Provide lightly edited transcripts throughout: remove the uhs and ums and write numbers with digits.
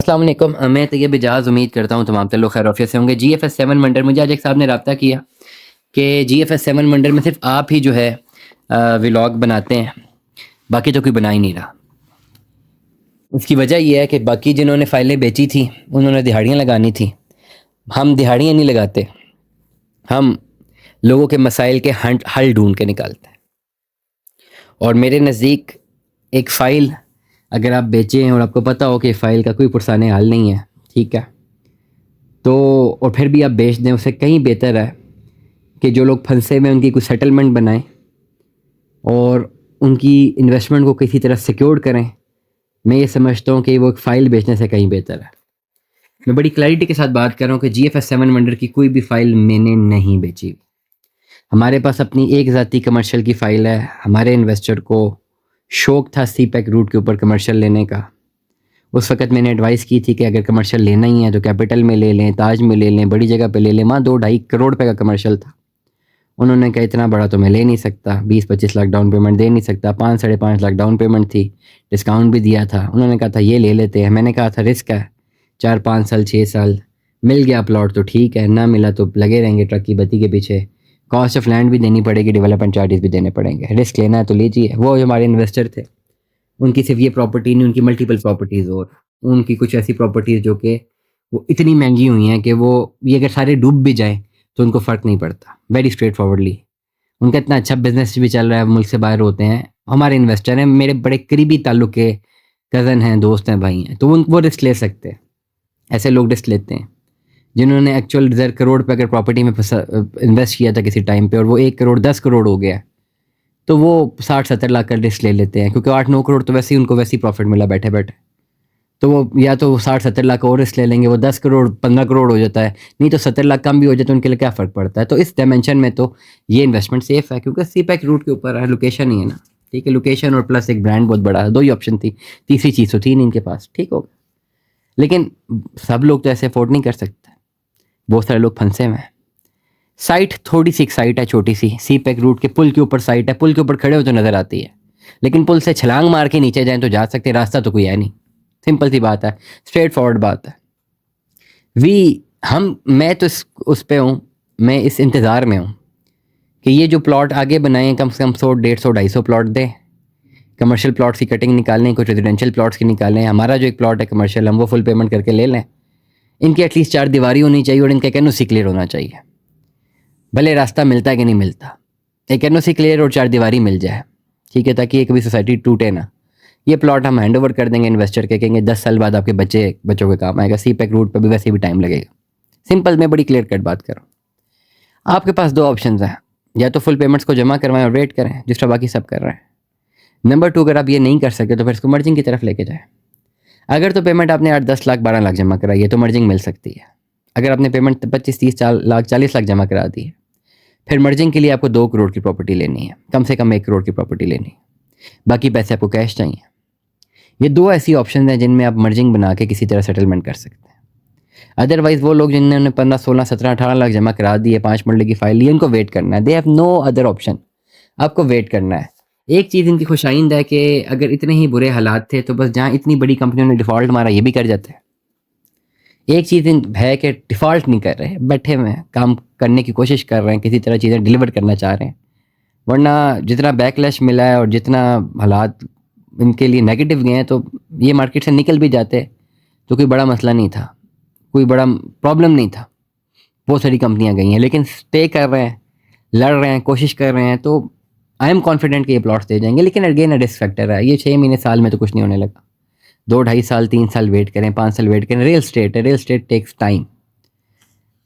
अस्सलाम वालेकुम। मैं तैयब इजाज़ उम्मीद करता हूँ तमाम लोग खैर आफियत से होंगे। GFS 7 मंडर मुझे आज एक साहब ने रब्ता किया कि GFS 7 मंडर में सिर्फ आप ही जो है व्लॉग बनाते हैं, बाकी तो कोई बना ही नहीं रहा। उसकी वजह ये है कि बाकी जिन्होंने फ़ाइलें बेची थी उन्होंने दिहाड़ियाँ लगानी थी, हम दिहाड़ियाँ नहीं लगाते, हम लोगों के मसाइल के हल ढूंढ के निकालते हैं। और मेरे नज़दीक एक फ़ाइल अगर आप बेचें और आपको पता हो कि फ़ाइल का कोई पुरसाने हल नहीं है, ठीक है, तो और फिर भी आप बेच दें, उससे कहीं बेहतर है कि जो लोग फंसे में उनकी कुछ सेटलमेंट बनाएं और उनकी इन्वेस्टमेंट को किसी तरह सिक्योर करें। मैं ये समझता हूँ कि वो एक फ़ाइल बेचने से कहीं बेहतर है। मैं बड़ी क्लैरिटी के साथ बात कर रहा हूँ कि GFS 7 मंडर की कोई भी फ़ाइल मैंने नहीं बेची। हमारे पास अपनी एक ज़ाती कमर्शियल की फ़ाइल है। हमारे इन्वेस्टर को शौक़ था CPEC रूट के ऊपर कमर्शियल लेने का। उस वक़्त मैंने एडवाइस की थी कि अगर कमर्शियल लेना ही है तो कैपिटल में ले लें, ताज में ले लें, बड़ी जगह पे ले लें। वहाँ 2-2.5 करोड़ रुपए का कमर्शियल था। उन्होंने कहा इतना बड़ा तो मैं ले नहीं सकता, 20-25 लाख डाउन पेमेंट दे नहीं सकता। 5-5.5 लाख डाउन पेमेंट थी, डिस्काउंट भी दिया था। उन्होंने कहा था ये ले लेते हैं। मैंने कहा था रिस्क है, 4-5 साल 6 साल मिल गया प्लॉट तो ठीक है, ना मिला तो लगे रहेंगे ट्रक की बत्ती के पीछे। कॉस्ट ऑफ लैंड भी देनी पड़ेगी, डेवलपमेंट चार्जेस भी देने पड़ेंगे। रिस्क लेना है तो लीजिए। वो जो हमारे इन्वेस्टर थे, उनकी सिर्फ ये प्रॉपर्टी नहीं, उनकी मल्टीपल प्रॉपर्टीज़ और उनकी कुछ ऐसी प्रॉपर्टीज़ जो कि वो इतनी महंगी हुई हैं कि वो ये अगर सारे डूब भी जाएँ तो उनको फ़र्क नहीं पड़ता। वेरी स्ट्रेट फॉरवर्डली उनका इतना अच्छा बिजनेस भी चल रहा है, मुल्क से बाहर होते हैं, हमारे इन्वेस्टर हैं, मेरे बड़े करीबी ताल्लुक के कज़न हैं, दोस्त हैं, भाई हैं, तो वो रिस्क ले सकते हैं। ऐसे लोग रिस्क लेते हैं जिन्होंने एक्चुअल रिजर्व करोड़ पे अगर प्रॉपर्टी में इन्वेस्ट किया था किसी टाइम पे और वो 1 करोड़ 10 करोड़ हो गया, तो वो 60-70 लाख का रिस्क ले लेते हैं, क्योंकि 8-9 करोड़ तो वैसे ही उनको वैसे ही प्रॉफिट मिला बैठे बैठे। तो वो या तो 60-70 लाख और रिस्क ले लेंगे, वो 10 करोड़ 15 करोड़ हो जाता है, नहीं तो 70 लाख कम भी हो जाए तो उनके लिए क्या फ़र्क पड़ता है। तो इस डायमेंशन में तो ये इन्वेस्टमेंट सेफ़ है, क्योंकि CPEC रूट के ऊपर है, लोकेशन ही है ना, ठीक है। लोकेशन और प्लस एक ब्रांड बहुत बड़ा है, 2 ही ऑप्शन थी, तीसरी चीज़ तो थी नहीं इनके पास, ठीक हो गया। लेकिन सब लोग तो ऐसे अफोर्ड नहीं कर सकते, बहुत सारे लोग फंसे हुए हैं। साइट थोड़ी सी एक साइट है छोटी सी, CPEC रूट के पुल के ऊपर साइट है, पुल के ऊपर खड़े हो तो नज़र आती है, लेकिन पुल से छलांग मार के नीचे जाएं तो जा सकते, रास्ता तो कोई है नहीं। सिंपल सी बात है, स्ट्रेट फॉरवर्ड बात है। मैं तो उस पे हूँ, मैं इस इंतज़ार में हूँ कि ये जो प्लॉट आगे बनाए कम से कम 100-150-250 प्लॉट दें, कमर्शियल प्लॉट्स की कटिंग निकालें, कुछ रेजिडेंशियल प्लॉट्स की निकालें। हमारा जो एक प्लॉट है कमर्शियल, हम वो फुल पेमेंट करके ले लें। इनकी एटलीस्ट 4 दीवारी होनी चाहिए और इनका एक NOC क्लियर होना चाहिए। भले रास्ता मिलता है कि नहीं मिलता, एक NOC क्लियर और 4 दीवारी मिल जाए, ठीक है, ताकि एक भी सोसाइटी टूटे ना। ये प्लॉट हम हैंड ओवर कर देंगे इन्वेस्टर के, कहेंगे 10 साल बाद आपके बच्चों के काम आएगा। CPEC रूट पर भी वैसे भी टाइम लगेगा। सिंपल, मैं बड़ी क्लियर कट बात कर रहा हूँ। आपके पास 2 ऑप्शंस हैं, या तो फुल पेमेंट्स को जमा करवाएं और वेट करें जिस तरह बाकी सब कर रहे हैं। नंबर 2, अगर आप ये नहीं कर सकते तो फिर इसको मर्जिंग की तरफ लेके जाएँ। अगर तो पेमेंट आपने 8-10 लाख 12 लाख जमा कराई है तो मर्जिंग मिल सकती है। अगर आपने पेमेंट 25-30 लाख 40 लाख जमा करा दी है, फिर मर्जिंग के लिए आपको 2 करोड़ की प्रॉपर्टी लेनी है, कम से कम 1 करोड़ की प्रॉपर्टी लेनी है, बाकी पैसे आपको कैश चाहिए। ये 2 ऐसी ऑप्शन हैं जिनमें आप मर्जिंग बना के किसी तरह सेटलमेंट कर सकते हैं। अदरवाइज़ वो लोग जिन्होंने 15, 16, 17, 18 लाख जमा करा दिए, 5 मरले की फाइल ली, उनको वेट करना है। They have no other option, आपको वेट करना है। एक चीज़ इनकी खुशाइंद है कि अगर इतने ही बुरे हालात थे तो बस जहाँ इतनी बड़ी कंपनियों ने डिफ़ॉल्ट मारा ये भी कर जाते हैं। एक चीज़ है कि डिफ़ॉल्ट नहीं कर रहे, बैठे हुए हैं, काम करने की कोशिश कर रहे हैं, किसी तरह चीज़ें डिलीवर करना चाह रहे हैं। वरना जितना बैकलैश मिला है और जितना हालात इनके लिए नेगेटिव गए हैं, तो ये मार्केट से निकल भी जाते तो कोई बड़ा मसला नहीं था, कोई बड़ा प्रॉब्लम नहीं था। बहुत सारी कंपनियां गई हैं, लेकिन स्टे कर रहे हैं, लड़ रहे हैं, कोशिश कर रहे हैं, तो आई एम कॉन्फिडेंट कि ये प्लॉट्स दे जाएंगे। लेकिन अगेन रिस्क फैक्टर है, ये 6 महीने साल में तो कुछ नहीं होने लगा। 2-2.5 साल 3 साल वेट करें, 5 साल वेट करें। Real estate takes time.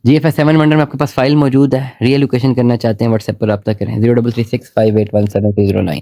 GFS 7 मंडर में आपके पास फाइल मौजूद है, रीएलोकेशन करना चाहते हैं, व्हाट्सएप पर रब्ता करें 0336581709।